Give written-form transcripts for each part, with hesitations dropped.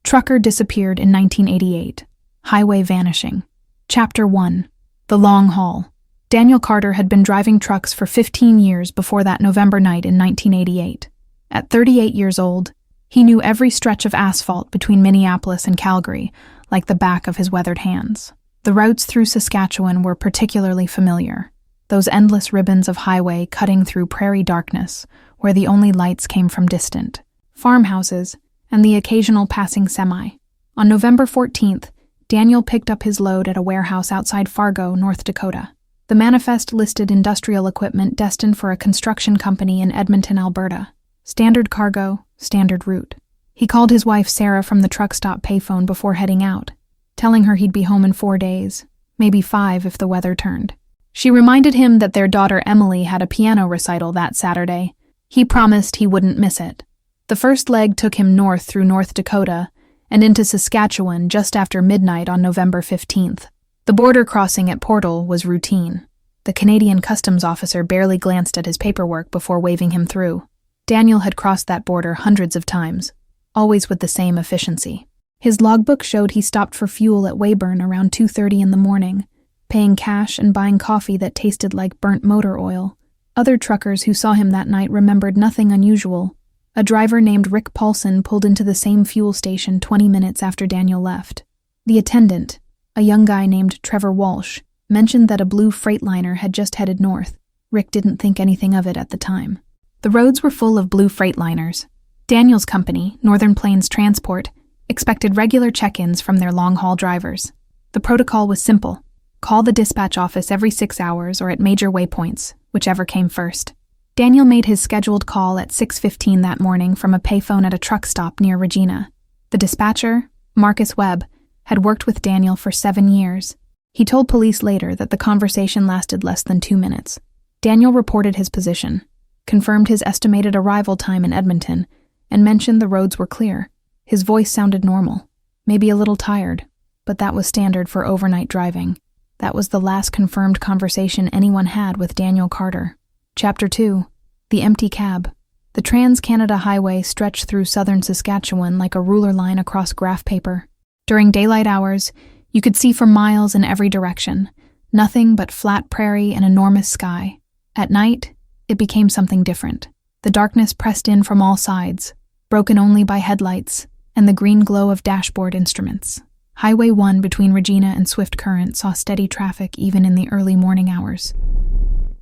Trucker disappeared in 1988. Highway vanishing. Chapter 1. The Long Haul. Daniel Carter had been driving trucks for 15 years before that November night in 1988. At 38 years old, he knew every stretch of asphalt between Minneapolis and Calgary like the back of his weathered hands. The routes through Saskatchewan were particularly familiar. Those endless ribbons of highway cutting through prairie darkness, where the only lights came from distant farmhouses and the occasional passing semi. On November 14th, Daniel picked up his load at a warehouse outside Fargo, North Dakota. The manifest listed industrial equipment destined for a construction company in Edmonton, Alberta. Standard cargo, standard route. He called his wife Sarah from the truck stop payphone before heading out, telling her he'd be home in 4 days, maybe 5 if the weather turned. She reminded him that their daughter Emily had a piano recital that Saturday. He promised he wouldn't miss it. The first leg took him north through North Dakota and into Saskatchewan just after midnight on November 15th. The border crossing at Portal was routine. The Canadian customs officer barely glanced at his paperwork before waving him through. Daniel had crossed that border hundreds of times, always with the same efficiency. His logbook showed he stopped for fuel at Weyburn around 2:30 in the morning, paying cash and buying coffee that tasted like burnt motor oil. Other truckers who saw him that night remembered nothing unusual. A driver named Rick Paulson pulled into the same fuel station 20 minutes after Daniel left. The attendant, a young guy named Trevor Walsh, mentioned that a blue Freightliner had just headed north. Rick didn't think anything of it at the time. The roads were full of blue Freightliners. Daniel's company, Northern Plains Transport, expected regular check-ins from their long-haul drivers. The protocol was simple. Call the dispatch office every 6 hours or at major waypoints, whichever came first. Daniel made his scheduled call at 6:15 that morning from a payphone at a truck stop near Regina. The dispatcher, Marcus Webb, had worked with Daniel for 7 years. He told police later that the conversation lasted less than 2 minutes. Daniel reported his position, confirmed his estimated arrival time in Edmonton, and mentioned the roads were clear. His voice sounded normal, maybe a little tired, but that was standard for overnight driving. That was the last confirmed conversation anyone had with Daniel Carter. Chapter 2. The Empty Cab. The Trans-Canada Highway stretched through southern Saskatchewan like a ruler line across graph paper. During daylight hours, you could see for miles in every direction, nothing but flat prairie and enormous sky. At night, it became something different. The darkness pressed in from all sides, broken only by headlights and the green glow of dashboard instruments. Highway 1 between Regina and Swift Current saw steady traffic even in the early morning hours.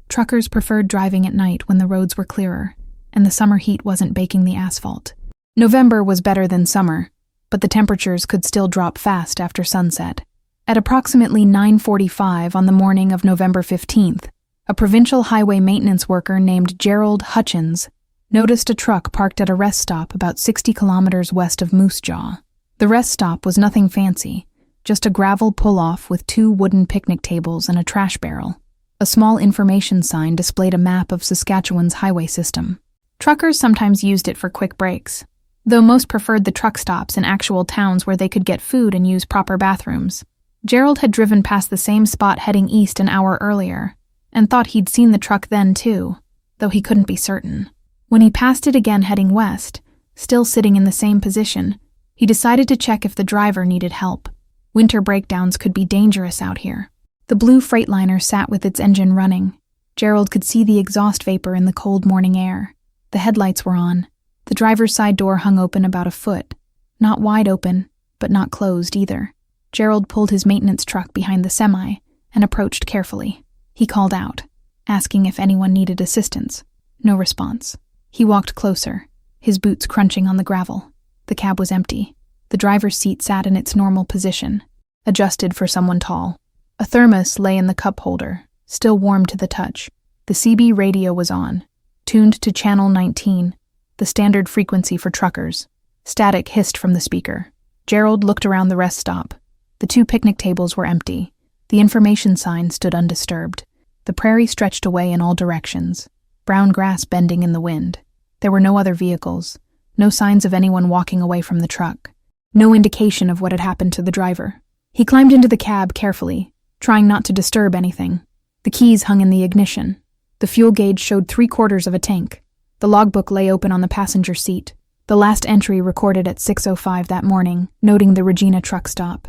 Truckers preferred driving at night when the roads were clearer, and the summer heat wasn't baking the asphalt. November was better than summer, but the temperatures could still drop fast after sunset. At approximately 9:45 on the morning of November 15th, a provincial highway maintenance worker named Gerald Hutchins noticed a truck parked at a rest stop about 60 kilometers west of Moose Jaw. The rest stop was nothing fancy, just a gravel pull-off with 2 wooden picnic tables and a trash barrel. A small information sign displayed a map of Saskatchewan's highway system. Truckers sometimes used it for quick breaks, though most preferred the truck stops in actual towns where they could get food and use proper bathrooms. Gerald had driven past the same spot heading east an hour earlier, and thought he'd seen the truck then too, though he couldn't be certain. When he passed it again heading west, still sitting in the same position, he decided to check if the driver needed help. Winter breakdowns could be dangerous out here. The blue Freightliner sat with its engine running. Gerald could see the exhaust vapor in the cold morning air. The headlights were on. The driver's side door hung open about a foot. Not wide open, but not closed either. Gerald pulled his maintenance truck behind the semi and approached carefully. He called out, asking if anyone needed assistance. No response. He walked closer, his boots crunching on the gravel. The cab was empty. The driver's seat sat in its normal position, adjusted for someone tall. A thermos lay in the cup holder, still warm to the touch. The CB radio was on, tuned to channel 19, the standard frequency for truckers. Static hissed from the speaker. Gerald looked around the rest stop. The 2 picnic tables were empty. The information sign stood undisturbed. The prairie stretched away in all directions, brown grass bending in the wind. There were no other vehicles, no signs of anyone walking away from the truck, no indication of what had happened to the driver. He climbed into the cab carefully, trying not to disturb anything. The keys hung in the ignition. The fuel gauge showed 3/4 of a tank. The logbook lay open on the passenger seat. The last entry recorded at 6:05 that morning, noting the Regina truck stop.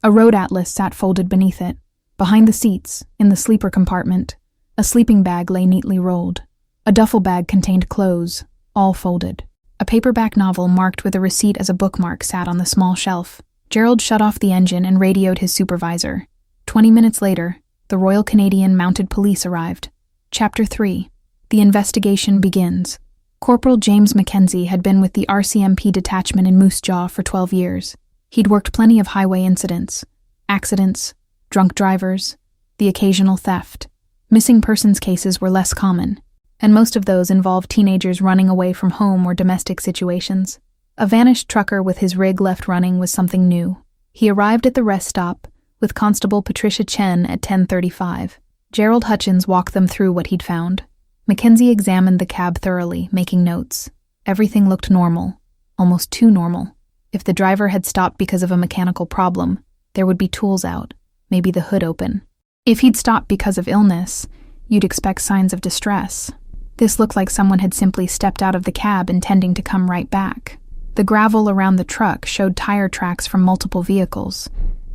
A road atlas sat folded beneath it. Behind the seats, in the sleeper compartment, a sleeping bag lay neatly rolled. A duffel bag contained clothes, all folded. A paperback novel marked with a receipt as a bookmark sat on the small shelf. Gerald shut off the engine and radioed his supervisor. 20 minutes later, the Royal Canadian Mounted Police arrived. Chapter 3. The investigation begins. Corporal James Mackenzie had been with the RCMP detachment in Moose Jaw for 12 years. He'd worked plenty of highway incidents, accidents, drunk drivers, the occasional theft. Missing persons cases were less common, and most of those involved teenagers running away from home or domestic situations. A vanished trucker with his rig left running was something new. He arrived at the rest stop with Constable Patricia Chen at 10:35. Gerald Hutchins walked them through what he'd found. Mackenzie examined the cab thoroughly, making notes. Everything looked normal, almost too normal. If the driver had stopped because of a mechanical problem, there would be tools out, maybe the hood open. If he'd stopped because of illness, you'd expect signs of distress. This looked like someone had simply stepped out of the cab intending to come right back. The gravel around the truck showed tire tracks from multiple vehicles,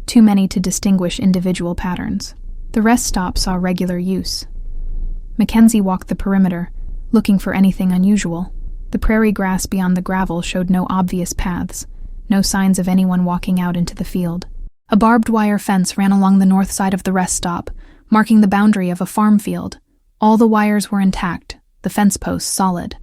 too many to distinguish individual patterns. The rest stop saw regular use. Mackenzie walked the perimeter, looking for anything unusual. The prairie grass beyond the gravel showed no obvious paths, no signs of anyone walking out into the field. A barbed wire fence ran along the north side of the rest stop, marking the boundary of a farm field. All the wires were intact, the fence posts solid.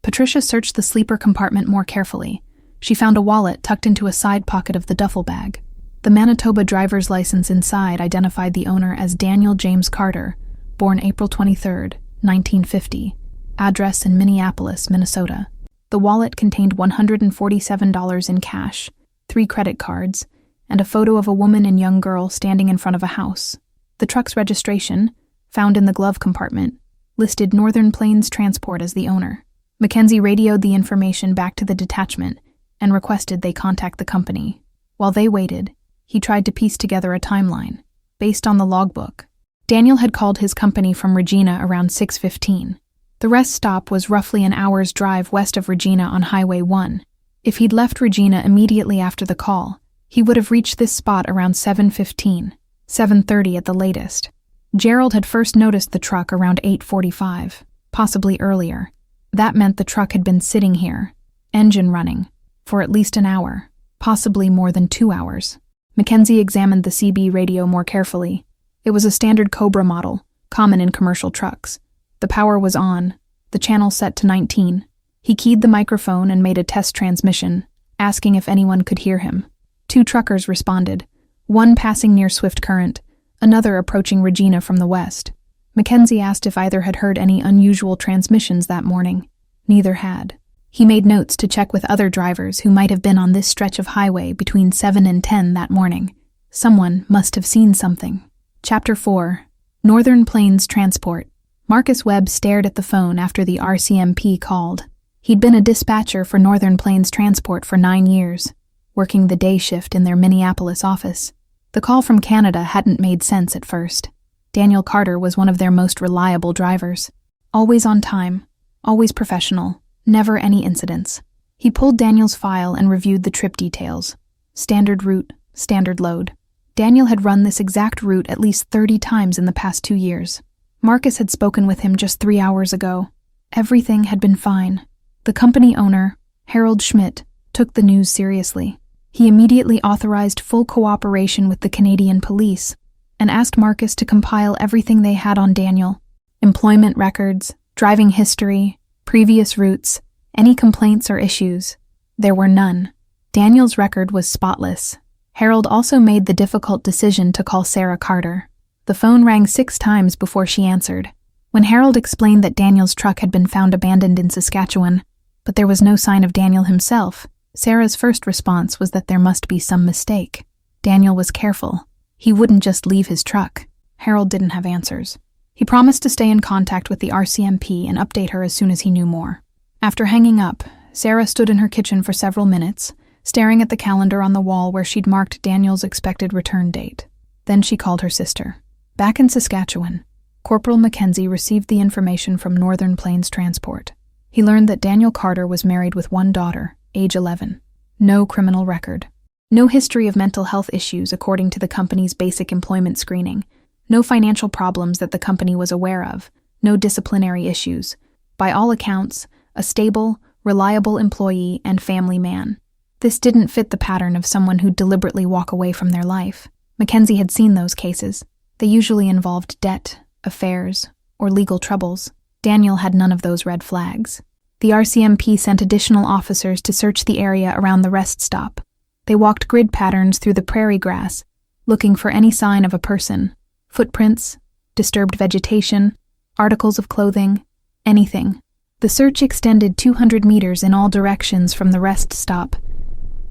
Patricia searched the sleeper compartment more carefully. She found a wallet tucked into a side pocket of the duffel bag. The Manitoba driver's license inside identified the owner as Daniel James Carter, born April 23, 1950, address in Minneapolis, Minnesota. The wallet contained $147 in cash, 3 credit cards, and a photo of a woman and young girl standing in front of a house. The truck's registration, found in the glove compartment, listed Northern Plains Transport as the owner. Mackenzie radioed the information back to the detachment and requested they contact the company. While they waited, he tried to piece together a timeline. Based on the logbook, Daniel had called his company from Regina around 6:15. The rest stop was roughly an hour's drive west of Regina on Highway 1. If he'd left Regina immediately after the call, he would have reached this spot around 7:15, 7:30 at the latest. Gerald had first noticed the truck around 8:45, possibly earlier. That meant the truck had been sitting here, engine running, for at least an hour, possibly more than 2 hours. Mackenzie examined the CB radio more carefully. It was a standard Cobra model, common in commercial trucks. The power was on, the channel set to 19. He keyed the microphone and made a test transmission, asking if anyone could hear him. 2 truckers responded, one passing near Swift Current, another approaching Regina from the west. Mackenzie asked if either had heard any unusual transmissions that morning. Neither had. He made notes to check with other drivers who might have been on this stretch of highway between 7 and 10 that morning. Someone must have seen something. Chapter 4. Northern Plains Transport. Marcus Webb stared at the phone after the RCMP called. He'd been a dispatcher for Northern Plains Transport for 9 years, working the day shift in their Minneapolis office. The call from Canada hadn't made sense at first. Daniel Carter was one of their most reliable drivers. Always on time, always professional, never any incidents. He pulled Daniel's file and reviewed the trip details. Standard route, standard load. Daniel had run this exact route at least 30 times in the past 2 years. Marcus had spoken with him just 3 hours ago. Everything had been fine. The company owner, Harold Schmidt, took the news seriously. He immediately authorized full cooperation with the Canadian police and asked Marcus to compile everything they had on Daniel: employment records, driving history, previous routes, any complaints or issues. There were none. Daniel's record was spotless. Harold also made the difficult decision to call Sarah Carter. The phone rang 6 times before she answered. When Harold explained that Daniel's truck had been found abandoned in Saskatchewan, but there was no sign of Daniel himself, Sarah's first response was that there must be some mistake. Daniel was careful. He wouldn't just leave his truck. Harold didn't have answers. He promised to stay in contact with the RCMP and update her as soon as he knew more. After hanging up, Sarah stood in her kitchen for several minutes, staring at the calendar on the wall where she'd marked Daniel's expected return date. Then she called her sister. Back in Saskatchewan, Corporal Mackenzie received the information from Northern Plains Transport. He learned that Daniel Carter was married with one daughter, age 11. No criminal record. No history of mental health issues according to the company's basic employment screening. No financial problems that the company was aware of. No disciplinary issues. By all accounts, a stable, reliable employee and family man. This didn't fit the pattern of someone who'd deliberately walk away from their life. Mackenzie had seen those cases. They usually involved debt, affairs, or legal troubles. Daniel had none of those red flags. The RCMP sent additional officers to search the area around the rest stop. They walked grid patterns through the prairie grass, looking for any sign of a person. Footprints, disturbed vegetation, articles of clothing, anything. The search extended 200 meters in all directions from the rest stop.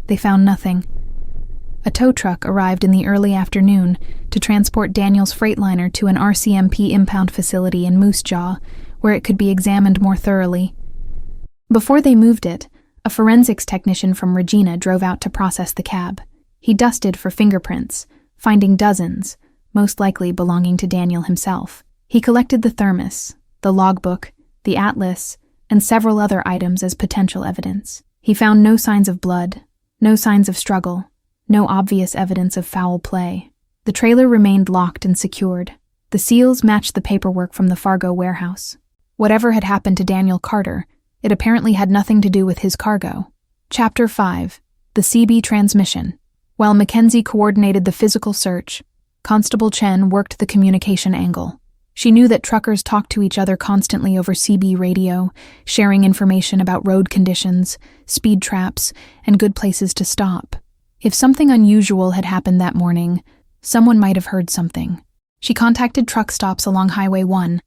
They found nothing. A tow truck arrived in the early afternoon to transport Daniel's Freightliner to an RCMP impound facility in Moose Jaw, where it could be examined more thoroughly. Before they moved it, a forensics technician from Regina drove out to process the cab. He dusted for fingerprints, finding dozens, most likely belonging to Daniel himself. He collected the thermos, the logbook, the atlas, and several other items as potential evidence. He found no signs of blood, no signs of struggle, no obvious evidence of foul play. The trailer remained locked and secured. The seals matched the paperwork from the Fargo warehouse. Whatever had happened to Daniel Carter, it apparently had nothing to do with his cargo. Chapter 5. The CB Transmission. While Mackenzie coordinated the physical search, Constable Chen worked the communication angle. She knew that truckers talked to each other constantly over CB radio, sharing information about road conditions, speed traps, and good places to stop. If something unusual had happened that morning, someone might have heard something. She contacted truck stops along Highway 1,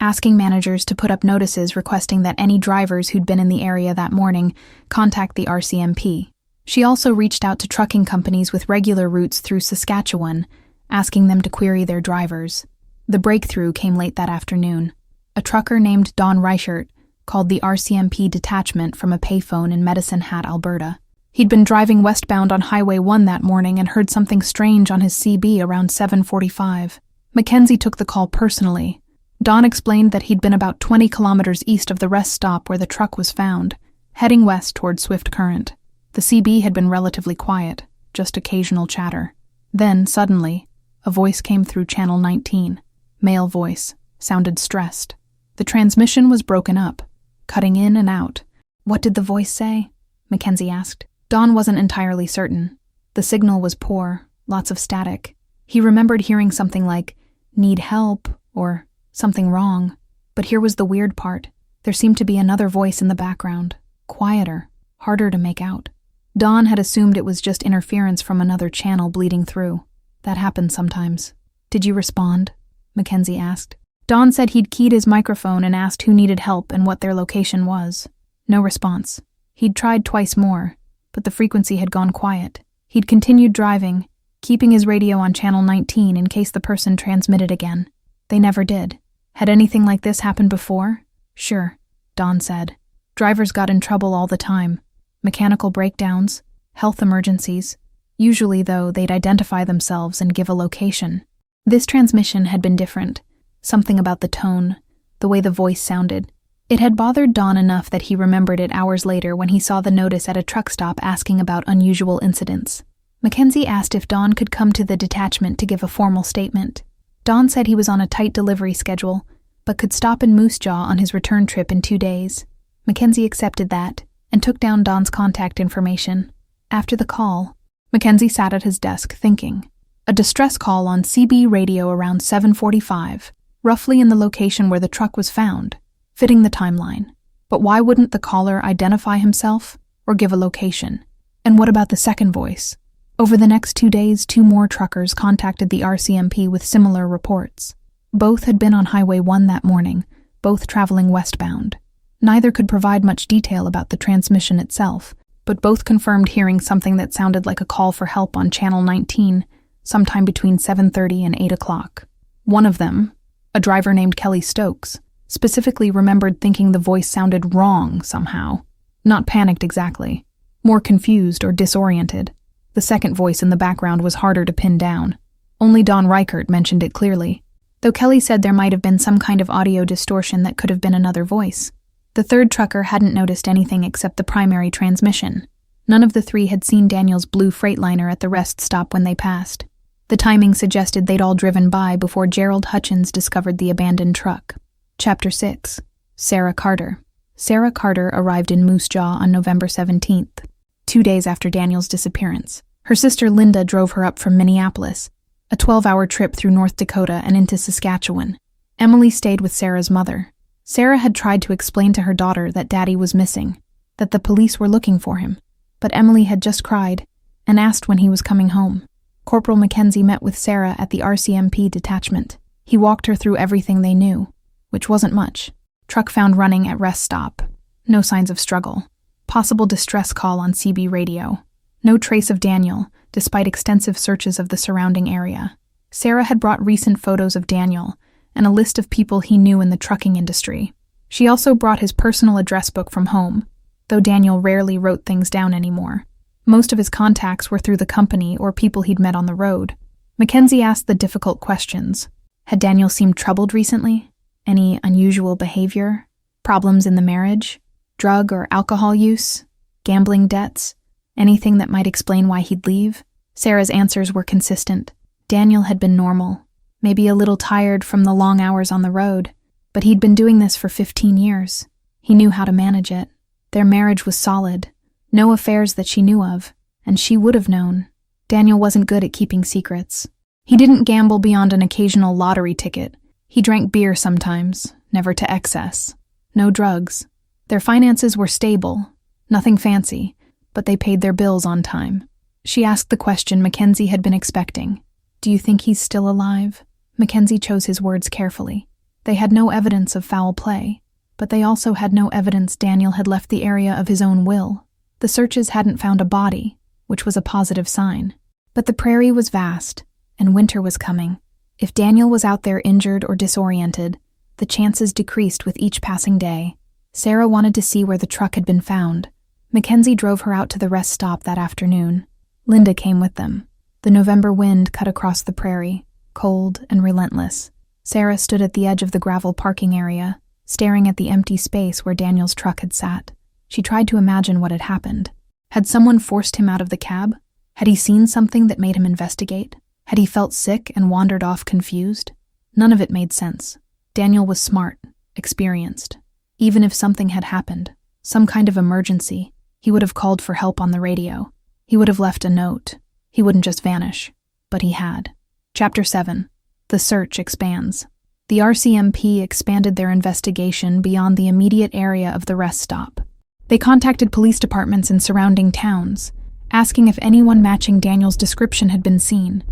asking managers to put up notices requesting that any drivers who'd been in the area that morning contact the RCMP. She also reached out to trucking companies with regular routes through Saskatchewan, asking them to query their drivers. The breakthrough came late that afternoon. A trucker named Don Reichert called the RCMP detachment from a payphone in Medicine Hat, Alberta. He'd been driving westbound on Highway 1 that morning and heard something strange on his CB around 7:45. Mackenzie took the call personally. Don explained that he'd been about 20 kilometers east of the rest stop where the truck was found, heading west toward Swift Current. The CB had been relatively quiet, just occasional chatter. Then, suddenly, a voice came through Channel 19. Male voice, sounded stressed. The transmission was broken up, cutting in and out. What did the voice say? Mackenzie asked. Don wasn't entirely certain. The signal was poor, lots of static. He remembered hearing something like, "Need help," or "something wrong." But here was the weird part. There seemed to be another voice in the background, quieter, harder to make out. Don had assumed it was just interference from another channel bleeding through. That happens sometimes. "Did you respond?" Mackenzie asked. Don said he'd keyed his microphone and asked who needed help and what their location was. No response. He'd tried twice more, but the frequency had gone quiet. He'd continued driving, keeping his radio on Channel 19 in case the person transmitted again. They never did. Had anything like this happened before? Sure, Don said. Drivers got in trouble all the time. Mechanical breakdowns, health emergencies. Usually, though, they'd identify themselves and give a location. This transmission had been different. Something about the tone, the way the voice sounded. It had bothered Don enough that he remembered it hours later when he saw the notice at a truck stop asking about unusual incidents. Mackenzie asked if Don could come to the detachment to give a formal statement. Don said he was on a tight delivery schedule, but could stop in Moose Jaw on his return trip in 2 days. Mackenzie accepted that and took down Don's contact information. After the call, Mackenzie sat at his desk thinking. A distress call on CB radio around 7:45, roughly in the location where the truck was found, fitting the timeline. But why wouldn't the caller identify himself or give a location? And what about the second voice? Over the next 2 days, 2 more truckers contacted the RCMP with similar reports. Both had been on Highway 1 that morning, both traveling westbound. Neither could provide much detail about the transmission itself, but both confirmed hearing something that sounded like a call for help on Channel 19, sometime between 7:30 and 8 o'clock. One of them, a driver named Kelly Stokes, specifically remembered thinking the voice sounded wrong somehow. Not panicked exactly, more confused or disoriented. The second voice in the background was harder to pin down. Only Don Reichert mentioned it clearly, though Kelly said there might have been some kind of audio distortion that could have been another voice. The The third trucker hadn't noticed anything except the primary transmission. None of the three had seen Daniel's blue Freightliner at the rest stop when they passed. The timing suggested they'd all driven by before Gerald Hutchins discovered the abandoned truck. Chapter 6. Sarah Carter. Sarah Carter arrived in Moose Jaw on November 17th, 2 days after Daniel's disappearance. Her sister Linda drove her up from Minneapolis, a 12-hour trip through North Dakota and into Saskatchewan. Emily stayed with Sarah's mother. Sarah had tried to explain to her daughter that Daddy was missing, that the police were looking for him, but Emily had just cried and asked when he was coming home. Corporal Mackenzie met with Sarah at the RCMP detachment. He walked her through everything they knew, which wasn't much. Truck found running at rest stop. No signs of struggle. Possible distress call on CB radio. No trace of Daniel, despite extensive searches of the surrounding area. Sarah had brought recent photos of Daniel and a list of people he knew in the trucking industry. She also brought his personal address book from home, though Daniel rarely wrote things down anymore. Most of his contacts were through the company or people he'd met on the road. Mackenzie asked the difficult questions. Had Daniel seemed troubled recently? Any unusual behavior? Problems in the marriage? Drug or alcohol use? Gambling debts? Anything that might explain why he'd leave? Sarah's answers were consistent. Daniel had been normal, maybe a little tired from the long hours on the road, but he'd been doing this for 15 years. He knew how to manage it. Their marriage was solid. No affairs that she knew of, and she would have known. Daniel wasn't good at keeping secrets. He didn't gamble beyond an occasional lottery ticket. He drank beer sometimes, never to excess. No drugs. Their finances were stable, nothing fancy, but they paid their bills on time. She asked the question Mackenzie had been expecting. Do you think he's still alive? Mackenzie chose his words carefully. They had no evidence of foul play, but they also had no evidence Daniel had left the area of his own will. The searches hadn't found a body, which was a positive sign. But the prairie was vast, and winter was coming. If Daniel was out there injured or disoriented, the chances decreased with each passing day. Sarah wanted to see where the truck had been found. Mackenzie drove her out to the rest stop that afternoon. Linda came with them. The November wind cut across the prairie, cold and relentless. Sarah stood at the edge of the gravel parking area, staring at the empty space where Daniel's truck had sat. She tried to imagine what had happened. Had someone forced him out of the cab? Had he seen something that made him investigate? Had he felt sick and wandered off confused? None of it made sense. Daniel was smart, experienced. Even if something had happened, some kind of emergency, he would have called for help on the radio. He would have left a note. He wouldn't just vanish. But he had. Chapter 7. The search expands. The RCMP expanded their investigation beyond the immediate area of the rest stop. They contacted police departments in surrounding towns, asking if anyone matching Daniel's description had been seen.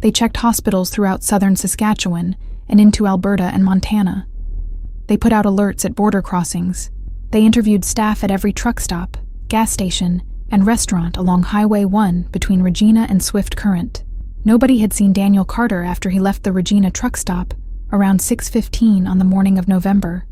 They checked hospitals throughout southern Saskatchewan and into Alberta and Montana. They put out alerts at border crossings. They interviewed staff at every truck stop, gas station, and restaurant along Highway 1 between Regina and Swift Current. Nobody had seen Daniel Carter after he left the Regina truck stop around 6:15 on the morning of November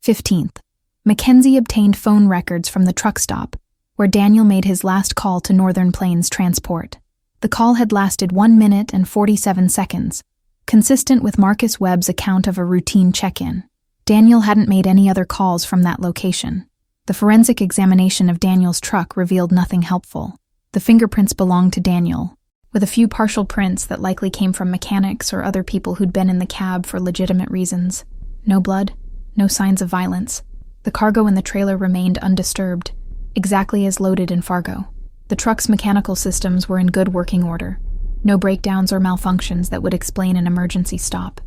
15th. Mackenzie obtained phone records from the truck stop, where Daniel made his last call to Northern Plains Transport. The call had lasted 1 minute and 47 seconds, consistent with Marcus Webb's account of a routine check-in. Daniel hadn't made any other calls from that location. The forensic examination of Daniel's truck revealed nothing helpful. The fingerprints belonged to Daniel, with a few partial prints that likely came from mechanics or other people who'd been in the cab for legitimate reasons. No blood, no signs of violence. The cargo in the trailer remained undisturbed, exactly as loaded in Fargo. The truck's mechanical systems were in good working order. No breakdowns or malfunctions that would explain an emergency stop.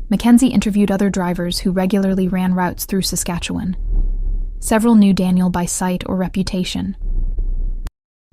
Mackenzie interviewed other drivers who regularly ran routes through Saskatchewan. Several knew Daniel by sight or reputation.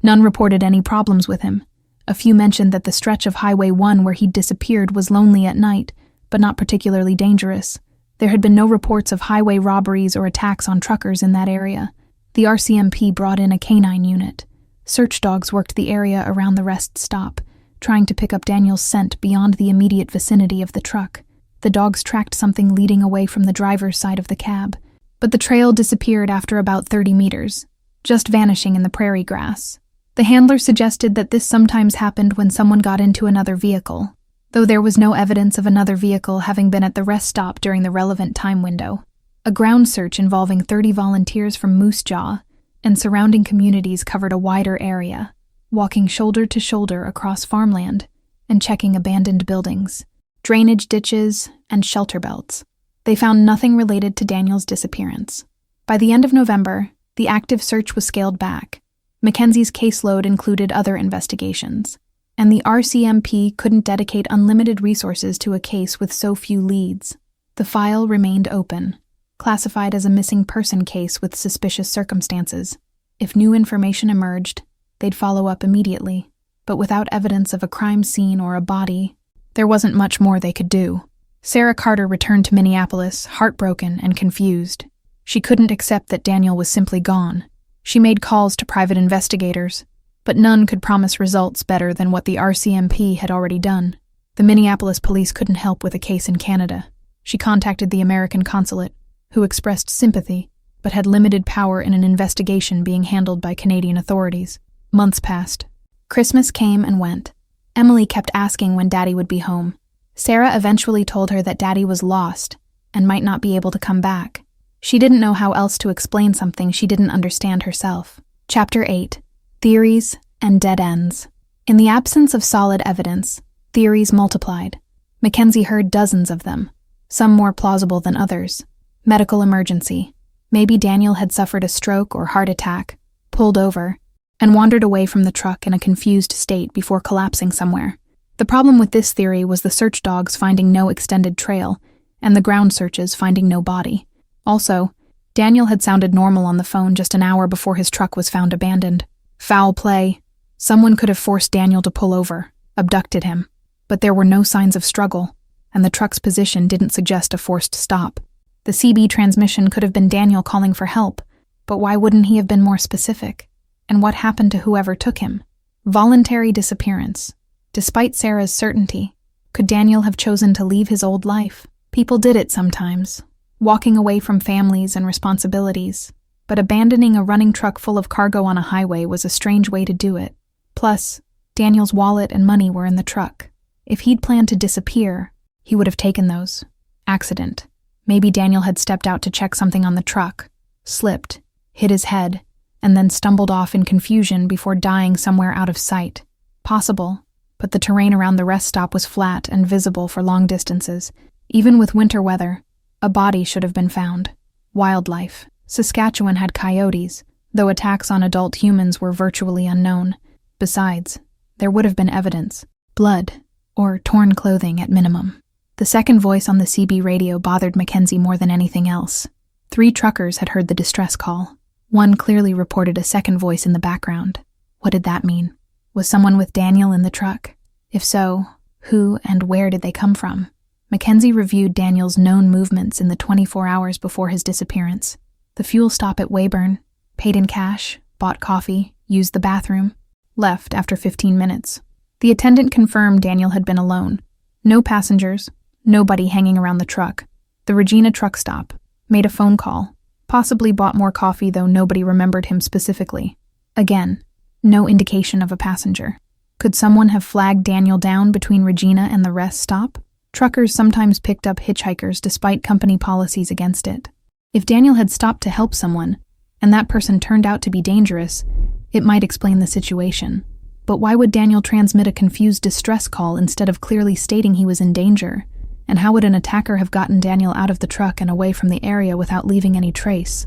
None reported any problems with him. A few mentioned that the stretch of Highway 1 where he'd disappeared was lonely at night, but not particularly dangerous. There had been no reports of highway robberies or attacks on truckers in that area. The RCMP brought in a canine unit. Search dogs worked the area around the rest stop, trying to pick up Daniel's scent beyond the immediate vicinity of the truck. The dogs tracked something leading away from the driver's side of the cab, but the trail disappeared after about 30 meters, just vanishing in the prairie grass. The handler suggested that this sometimes happened when someone got into another vehicle, though there was no evidence of another vehicle having been at the rest stop during the relevant time window. A ground search involving 30 volunteers from Moose Jaw and surrounding communities covered a wider area, walking shoulder to shoulder across farmland and checking abandoned buildings, drainage ditches, and shelter belts. They found nothing related to Daniel's disappearance. By the end of November, the active search was scaled back. Mackenzie's caseload included other investigations, and the RCMP couldn't dedicate unlimited resources to a case with so few leads. The file remained open, classified as a missing person case with suspicious circumstances. If new information emerged, they'd follow up immediately, but without evidence of a crime scene or a body, there wasn't much more they could do. Sarah Carter returned to Minneapolis, heartbroken and confused. She couldn't accept that Daniel was simply gone. She made calls to private investigators, but none could promise results better than what the RCMP had already done. The Minneapolis police couldn't help with a case in Canada. She contacted the American consulate, who expressed sympathy, but had limited power in an investigation being handled by Canadian authorities. Months passed. Christmas came and went. Emily kept asking when Daddy would be home. Sarah eventually told her that Daddy was lost and might not be able to come back. She didn't know how else to explain something she didn't understand herself. Chapter 8. Theories and Dead Ends. In the absence of solid evidence, theories multiplied. Mackenzie heard dozens of them, some more plausible than others. Medical emergency. Maybe Daniel had suffered a stroke or heart attack, pulled over, and wandered away from the truck in a confused state before collapsing somewhere. The problem with this theory was the search dogs finding no extended trail, and the ground searches finding no body. Also, Daniel had sounded normal on the phone just an hour before his truck was found abandoned. Foul play. Someone could have forced Daniel to pull over, abducted him. But there were no signs of struggle, and the truck's position didn't suggest a forced stop. The CB transmission could have been Daniel calling for help, but why wouldn't he have been more specific? And what happened to whoever took him? Voluntary disappearance. Despite Sarah's certainty, could Daniel have chosen to leave his old life? People did it sometimes, walking away from families and responsibilities, but abandoning a running truck full of cargo on a highway was a strange way to do it. Plus, Daniel's wallet and money were in the truck. If he'd planned to disappear, he would have taken those. Accident. Maybe Daniel had stepped out to check something on the truck, slipped, hit his head, and then stumbled off in confusion before dying somewhere out of sight. Possible, but the terrain around the rest stop was flat and visible for long distances. Even with winter weather, a body should have been found. Wildlife. Saskatchewan had coyotes, though attacks on adult humans were virtually unknown. Besides, there would have been evidence. Blood, or torn clothing at minimum. The second voice on the CB radio bothered Mackenzie more than anything else. 3 truckers had heard the distress call. One clearly reported a second voice in the background. What did that mean? Was someone with Daniel in the truck? If so, who and where did they come from? Mackenzie reviewed Daniel's known movements in the 24 hours before his disappearance. The fuel stop at Weyburn, paid in cash, bought coffee, used the bathroom, left after 15 minutes. The attendant confirmed Daniel had been alone. No passengers, nobody hanging around the truck. The Regina truck stop, made a phone call, possibly bought more coffee though nobody remembered him specifically. Again, no indication of a passenger. Could someone have flagged Daniel down between Regina and the rest stop? Truckers sometimes picked up hitchhikers despite company policies against it. If Daniel had stopped to help someone, and that person turned out to be dangerous, it might explain the situation. But why would Daniel transmit a confused distress call instead of clearly stating he was in danger? And how would an attacker have gotten Daniel out of the truck and away from the area without leaving any trace?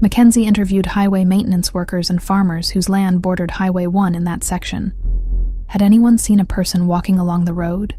Mackenzie interviewed highway maintenance workers and farmers whose land bordered Highway 1 in that section. Had anyone seen a person walking along the road?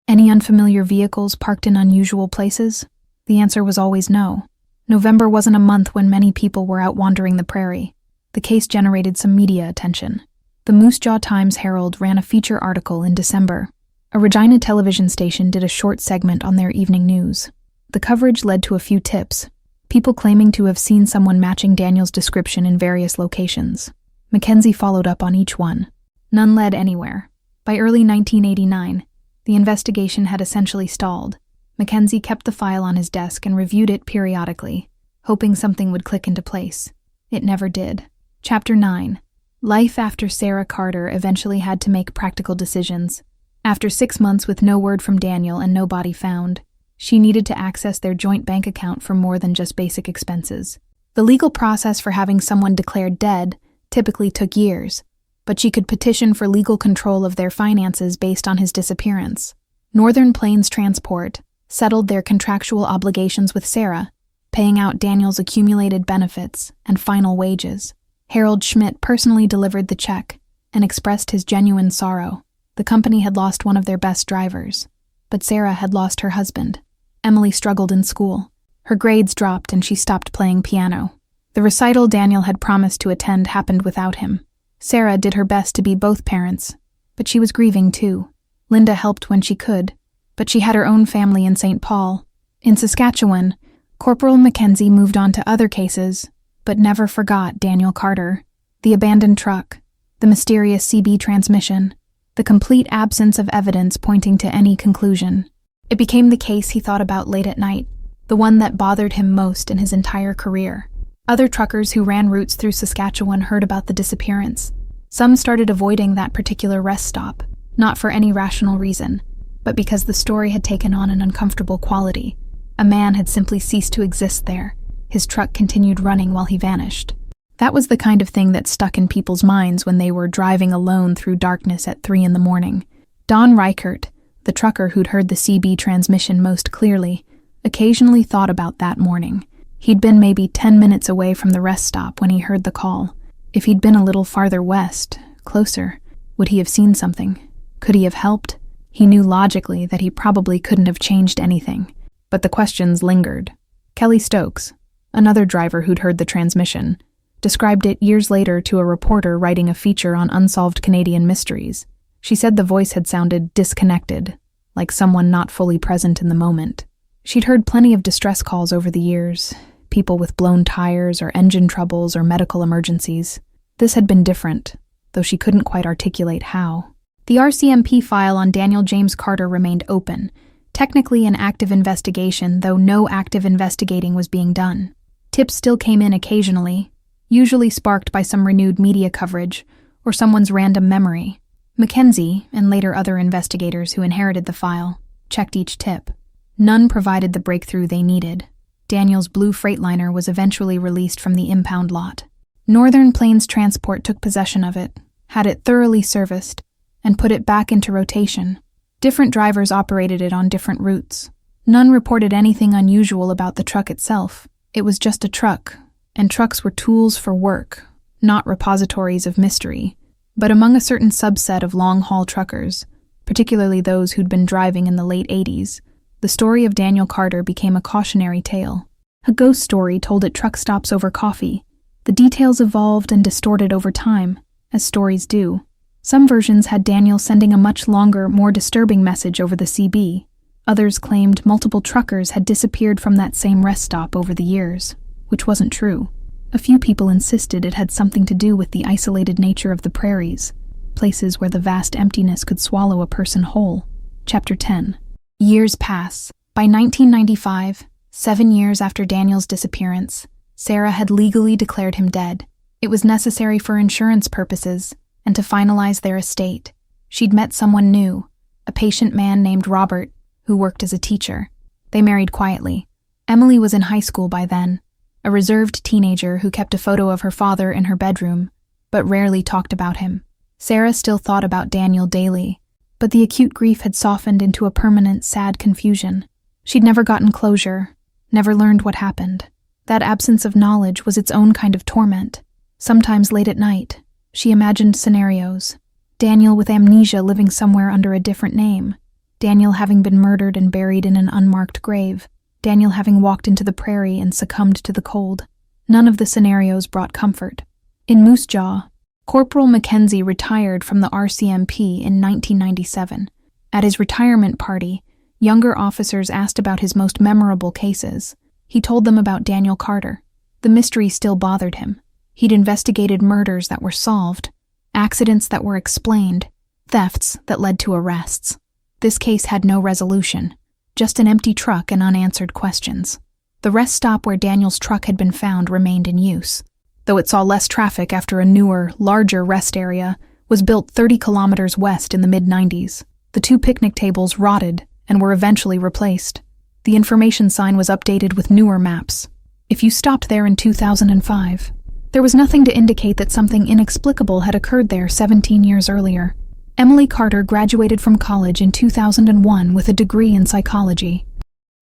Any unfamiliar vehicles parked in unusual places? The answer was always no. November wasn't a month when many people were out wandering the prairie. The case generated some media attention. The Moose Jaw Times-Herald ran a feature article in December. A Regina television station did a short segment on their evening news. The coverage led to a few tips, people claiming to have seen someone matching Daniel's description in various locations. Mackenzie followed up on each one. None led anywhere. By early 1989, the investigation had essentially stalled. Mackenzie kept the file on his desk and reviewed it periodically, hoping something would click into place. It never did. Chapter 9. Life after Sarah Carter eventually had to make practical decisions. After 6 months with no word from Daniel and no body found, She needed to access their joint bank account for more than just basic expenses. The legal process for having someone declared dead typically took years, but she could petition for legal control of their finances based on his disappearance. Northern Plains Transport settled their contractual obligations with Sarah, paying out Daniel's accumulated benefits and final wages. Harold Schmidt personally delivered the check and expressed his genuine sorrow. The company had lost one of their best drivers, but Sarah had lost her husband. Emily struggled in school. Her grades dropped and she stopped playing piano. The recital Daniel had promised to attend happened without him. Sarah did her best to be both parents, but she was grieving too. Linda helped when she could, but she had her own family in St. Paul. In Saskatchewan, Corporal Mackenzie moved on to other cases, but never forgot Daniel Carter, the abandoned truck, the mysterious CB transmission, the complete absence of evidence pointing to any conclusion. It became the case he thought about late at night, the one that bothered him most in his entire career. Other truckers who ran routes through Saskatchewan heard about the disappearance. Some started avoiding that particular rest stop, not for any rational reason, but because the story had taken on an uncomfortable quality. A man had simply ceased to exist there. His truck continued running while he vanished. That was the kind of thing that stuck in people's minds when they were driving alone through darkness at 3 a.m. Don Reichert, the trucker who'd heard the CB transmission most clearly, occasionally thought about that morning. He'd been maybe 10 minutes away from the rest stop when he heard the call. If he'd been a little farther west, closer, would he have seen something? Could he have helped? He knew logically that he probably couldn't have changed anything, but the questions lingered. Kelly Stokes, another driver who'd heard the transmission, described it years later to a reporter writing a feature on unsolved Canadian mysteries. She said the voice had sounded disconnected, like someone not fully present in the moment. She'd heard plenty of distress calls over the years, people with blown tires or engine troubles or medical emergencies. This had been different, though she couldn't quite articulate how. The RCMP file on Daniel James Carter remained open, technically an active investigation, though no active investigating was being done. Tips still came in occasionally, usually sparked by some renewed media coverage or someone's random memory. Mackenzie, and later other investigators who inherited the file, checked each tip. None provided the breakthrough they needed. Daniel's blue Freightliner was eventually released from the impound lot. Northern Plains Transport took possession of it, had it thoroughly serviced, and put it back into rotation. Different drivers operated it on different routes. None reported anything unusual about the truck itself. It was just a truck, and trucks were tools for work, not repositories of mystery. But among a certain subset of long-haul truckers, particularly those who'd been driving in the late 80s, the story of Daniel Carter became a cautionary tale. A ghost story told at truck stops over coffee. The details evolved and distorted over time, as stories do. Some versions had Daniel sending a much longer, more disturbing message over the CB. Others claimed multiple truckers had disappeared from that same rest stop over the years, which wasn't true. A few people insisted it had something to do with the isolated nature of the prairies, places where the vast emptiness could swallow a person whole. Chapter 10. Years pass. By 1995, 7 years after Daniel's disappearance, Sarah had legally declared him dead. It was necessary for insurance purposes and to finalize their estate. She'd met someone new, a patient man named Robert, who worked as a teacher. They married quietly. Emily was in high school by then, a reserved teenager who kept a photo of her father in her bedroom, but rarely talked about him. Sarah still thought about Daniel daily, but the acute grief had softened into a permanent, sad confusion. She'd never gotten closure, never learned what happened. That absence of knowledge was its own kind of torment. Sometimes late at night, she imagined scenarios. Daniel with amnesia living somewhere under a different name. Daniel having been murdered and buried in an unmarked grave. Daniel having walked into the prairie and succumbed to the cold. None of the scenarios brought comfort. In Moose Jaw, Corporal Mackenzie retired from the RCMP in 1997. At his retirement party, younger officers asked about his most memorable cases. He told them about Daniel Carter. The mystery still bothered him. He'd investigated murders that were solved, accidents that were explained, thefts that led to arrests. This case had no resolution, just an empty truck and unanswered questions. The rest stop where Daniel's truck had been found remained in use, though it saw less traffic after a newer, larger rest area was built 30 kilometers west in the mid-90s. The 2 picnic tables rotted and were eventually replaced. The information sign was updated with newer maps. If you stopped there in 2005, there was nothing to indicate that something inexplicable had occurred there 17 years earlier. Emily Carter graduated from college in 2001 with a degree in psychology.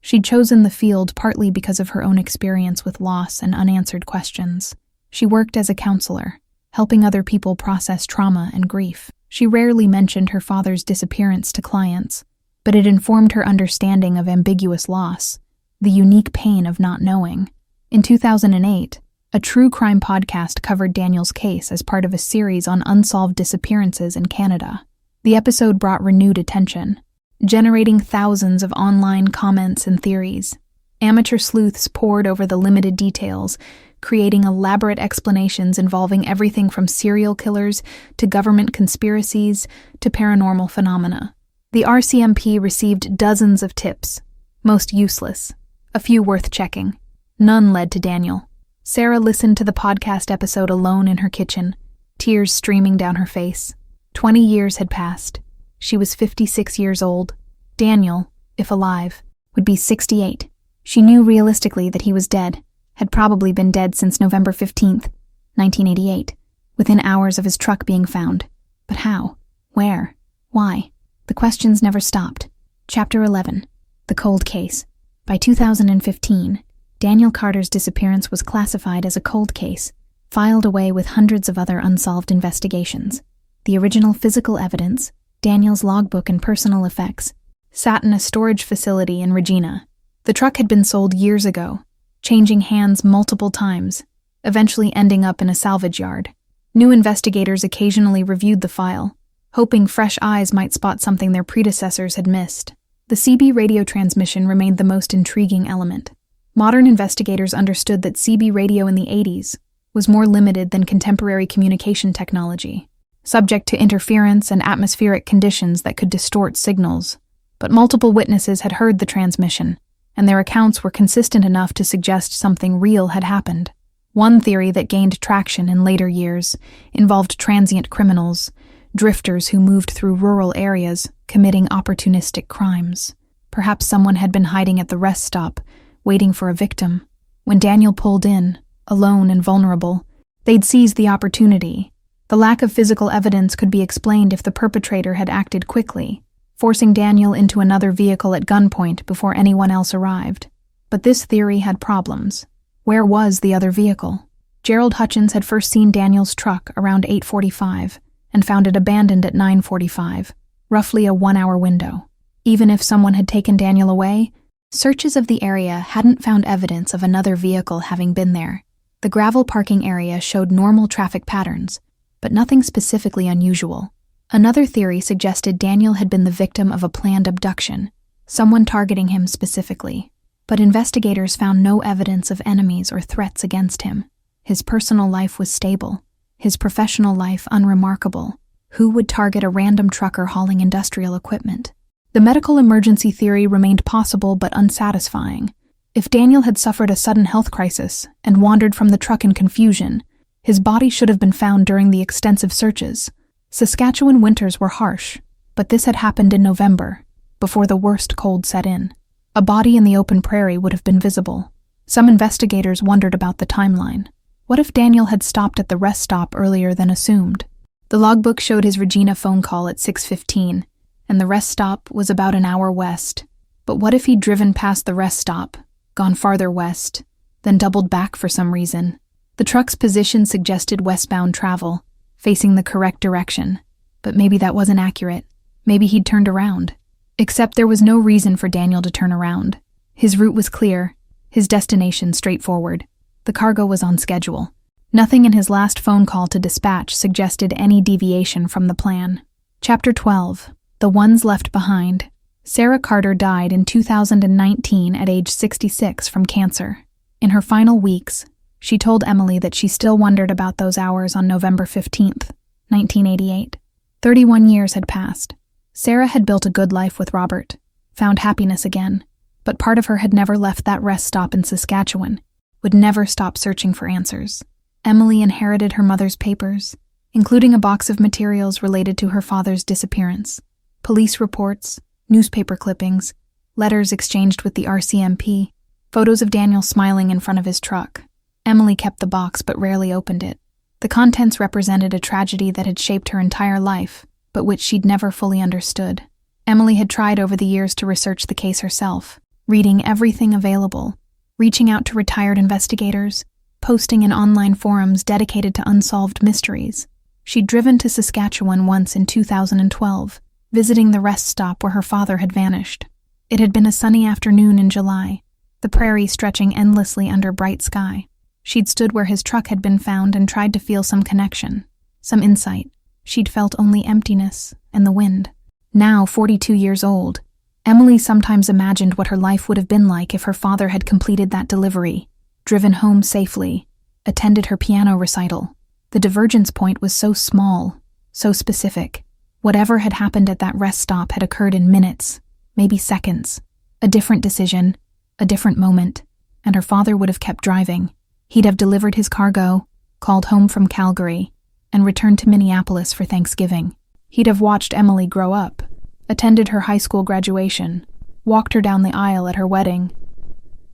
She'd chosen the field partly because of her own experience with loss and unanswered questions. She worked as a counselor, helping other people process trauma and grief. She rarely mentioned her father's disappearance to clients, but it informed her understanding of ambiguous loss, the unique pain of not knowing. In 2008, a true crime podcast covered Daniel's case as part of a series on unsolved disappearances in Canada. The episode brought renewed attention, generating thousands of online comments and theories. Amateur sleuths pored over the limited details, creating elaborate explanations involving everything from serial killers to government conspiracies to paranormal phenomena. The RCMP received dozens of tips, most useless, a few worth checking. None led to Daniel. Sarah listened to the podcast episode alone in her kitchen, tears streaming down her face. 20 years had passed. She was 56 years old. Daniel, if alive, would be 68. She knew realistically that he was dead, had probably been dead since November 15th, 1988, within hours of his truck being found. But how? Where? Why? The questions never stopped. Chapter 11. The Cold Case. By 2015, Daniel Carter's disappearance was classified as a cold case, filed away with hundreds of other unsolved investigations. The original physical evidence, Daniel's logbook and personal effects, sat in a storage facility in Regina. The truck had been sold years ago, changing hands multiple times, eventually ending up in a salvage yard. New investigators occasionally reviewed the file, hoping fresh eyes might spot something their predecessors had missed. The CB radio transmission remained the most intriguing element. Modern investigators understood that CB radio in the 80s was more limited than contemporary communication technology, subject to interference and atmospheric conditions that could distort signals. But multiple witnesses had heard the transmission, and their accounts were consistent enough to suggest something real had happened. One theory that gained traction in later years involved transient criminals, drifters who moved through rural areas, committing opportunistic crimes. Perhaps someone had been hiding at the rest stop, waiting for a victim. When Daniel pulled in, alone and vulnerable, they'd seized the opportunity. The lack of physical evidence could be explained if the perpetrator had acted quickly, forcing Daniel into another vehicle at gunpoint before anyone else arrived. But this theory had problems. Where was the other vehicle? Gerald Hutchins had first seen Daniel's truck around 8:45 and found it abandoned at 9:45, roughly a 1-hour window. Even if someone had taken Daniel away, searches of the area hadn't found evidence of another vehicle having been there. The gravel parking area showed normal traffic patterns, but nothing specifically unusual. Another theory suggested Daniel had been the victim of a planned abduction, someone targeting him specifically. But investigators found no evidence of enemies or threats against him. His personal life was stable, his professional life unremarkable. Who would target a random trucker hauling industrial equipment? The medical emergency theory remained possible but unsatisfying. If Daniel had suffered a sudden health crisis and wandered from the truck in confusion, his body should have been found during the extensive searches. Saskatchewan winters were harsh, but this had happened in November, before the worst cold set in. A body in the open prairie would have been visible. Some investigators wondered about the timeline. What if Daniel had stopped at the rest stop earlier than assumed? The logbook showed his Regina phone call at 6:15, and the rest stop was about an hour west. But what if he'd driven past the rest stop, gone farther west, then doubled back for some reason? The truck's position suggested westbound travel, facing the correct direction. But maybe that wasn't accurate. Maybe he'd turned around. Except there was no reason for Daniel to turn around. His route was clear, his destination straightforward. The cargo was on schedule. Nothing in his last phone call to dispatch suggested any deviation from the plan. Chapter 12. The Ones Left Behind. Sarah Carter died in 2019 at age 66 from cancer. In her final weeks, she told Emily that she still wondered about those hours on November 15th, 1988. 31 years had passed. Sarah had built a good life with Robert, found happiness again, but part of her had never left that rest stop in Saskatchewan, would never stop searching for answers. Emily inherited her mother's papers, including a box of materials related to her father's disappearance, police reports, newspaper clippings, letters exchanged with the RCMP, photos of Daniel smiling in front of his truck. Emily kept the box but rarely opened it. The contents represented a tragedy that had shaped her entire life, but which she'd never fully understood. Emily had tried over the years to research the case herself, reading everything available, reaching out to retired investigators, posting in online forums dedicated to unsolved mysteries. She'd driven to Saskatchewan once in 2012, visiting the rest stop where her father had vanished. It had been a sunny afternoon in July, the prairie stretching endlessly under bright sky. She'd stood where his truck had been found and tried to feel some connection, some insight. She'd felt only emptiness and the wind. Now, 42 years old, Emily sometimes imagined what her life would have been like if her father had completed that delivery, driven home safely, attended her piano recital. The divergence point was so small, so specific. Whatever had happened at that rest stop had occurred in minutes, maybe seconds. A different decision, a different moment, and her father would have kept driving. He'd have delivered his cargo, called home from Calgary, and returned to Minneapolis for Thanksgiving. He'd have watched Emily grow up, attended her high school graduation, walked her down the aisle at her wedding.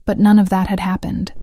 But none of that had happened.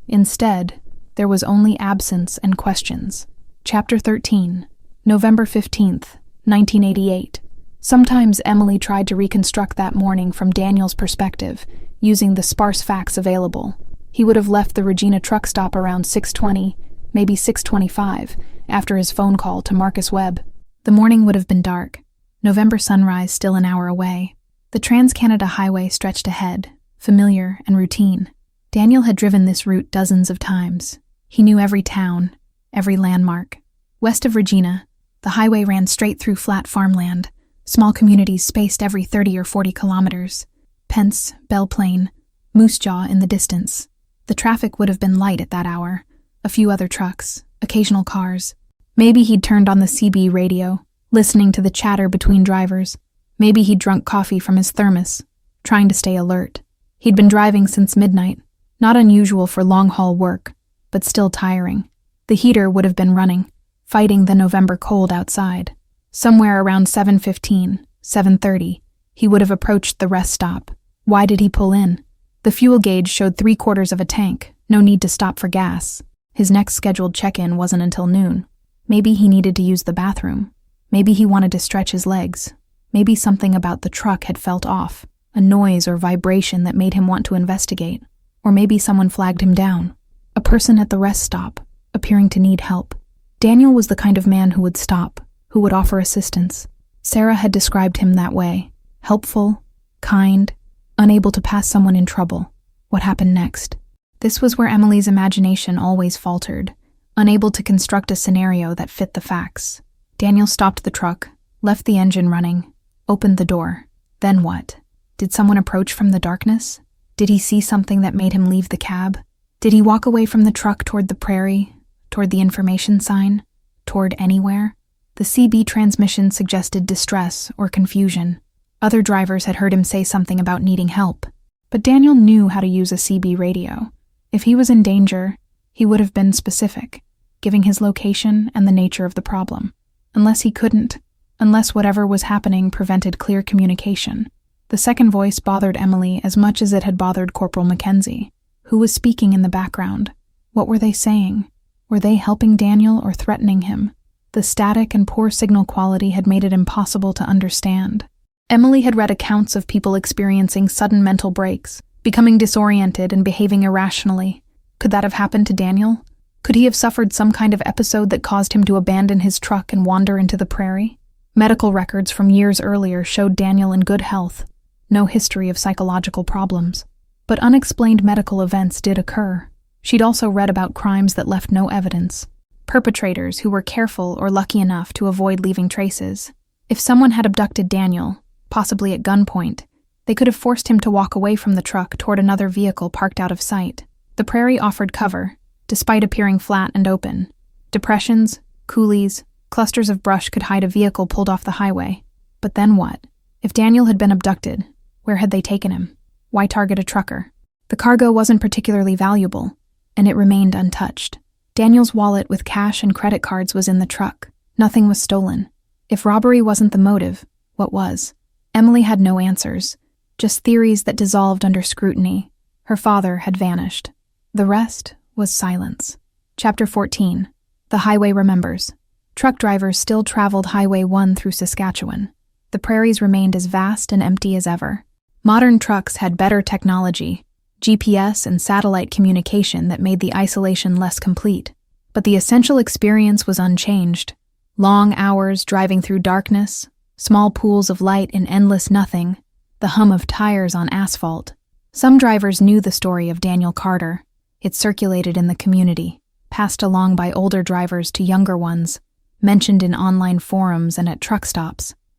Instead, there was only absence and questions. Chapter 13, November 15th, 1988. Sometimes Emily tried to reconstruct that morning from Daniel's perspective, using the sparse facts available. He would have left the Regina truck stop around 6:20, maybe 6:25, after his phone call to Marcus Webb. The morning would have been dark, November sunrise still an hour away. The Trans-Canada Highway stretched ahead, familiar and routine. Daniel had driven this route dozens of times. He knew every town, every landmark. West of Regina, the highway ran straight through flat farmland, small communities spaced every 30 or 40 kilometers. Pence, Belle Plaine, Moose Jaw in the distance. The traffic would have been light at that hour. A few other trucks, occasional cars. Maybe he'd turned on the CB radio, listening to the chatter between drivers. Maybe he'd drunk coffee from his thermos, trying to stay alert. He'd been driving since midnight, not unusual for long-haul work, but still tiring. The heater would have been running, fighting the November cold outside. Somewhere around 7:15, 7:30, he would have approached the rest stop. Why did he pull in? The fuel gauge showed 3/4 of a tank, no need to stop for gas. His next scheduled check-in wasn't until noon. Maybe he needed to use the bathroom. Maybe he wanted to stretch his legs. Maybe something about the truck had felt off, a noise or vibration that made him want to investigate. Or maybe someone flagged him down. A person at the rest stop, appearing to need help. Daniel was the kind of man who would stop, who would offer assistance. Sarah had described him that way. Helpful, kind, unable to pass someone in trouble. What happened next? This was where Emily's imagination always faltered, unable to construct a scenario that fit the facts. Daniel stopped the truck, left the engine running, opened the door. Then what? Did someone approach from the darkness? Did he see something that made him leave the cab? Did he walk away from the truck toward the prairie, toward the information sign, toward anywhere? The CB transmission suggested distress or confusion. Other drivers had heard him say something about needing help. But Daniel knew how to use a CB radio. If he was in danger, he would have been specific, giving his location and the nature of the problem. Unless he couldn't, unless whatever was happening prevented clear communication. The second voice bothered Emily as much as it had bothered Corporal Mackenzie. Who was speaking in the background? What were they saying? Were they helping Daniel or threatening him? The static and poor signal quality had made it impossible to understand. Emily had read accounts of people experiencing sudden mental breaks, becoming disoriented and behaving irrationally. Could that have happened to Daniel? Could he have suffered some kind of episode that caused him to abandon his truck and wander into the prairie? Medical records from years earlier showed Daniel in good health, no history of psychological problems. But unexplained medical events did occur. She'd also read about crimes that left no evidence, perpetrators who were careful or lucky enough to avoid leaving traces. If someone had abducted Daniel, possibly at gunpoint, they could have forced him to walk away from the truck toward another vehicle parked out of sight. The prairie offered cover, despite appearing flat and open. Depressions, coulees, clusters of brush could hide a vehicle pulled off the highway. But then what? If Daniel had been abducted, where had they taken him? Why target a trucker? The cargo wasn't particularly valuable, and it remained untouched. Daniel's wallet with cash and credit cards was in the truck. Nothing was stolen. If robbery wasn't the motive, what was? Emily had no answers, just theories that dissolved under scrutiny. Her father had vanished. The rest was silence. Chapter 14. The Highway Remembers. Truck drivers still traveled Highway 1 through Saskatchewan. The prairies remained as vast and empty as ever. Modern trucks had better technology, GPS and satellite communication that made the isolation less complete. But the essential experience was unchanged. Long hours driving through darkness, small pools of light in endless nothing, the hum of tires on asphalt. Some drivers knew the story of Daniel Carter. It circulated in the community, passed along by older drivers to younger ones, mentioned in online forums and at truck stops.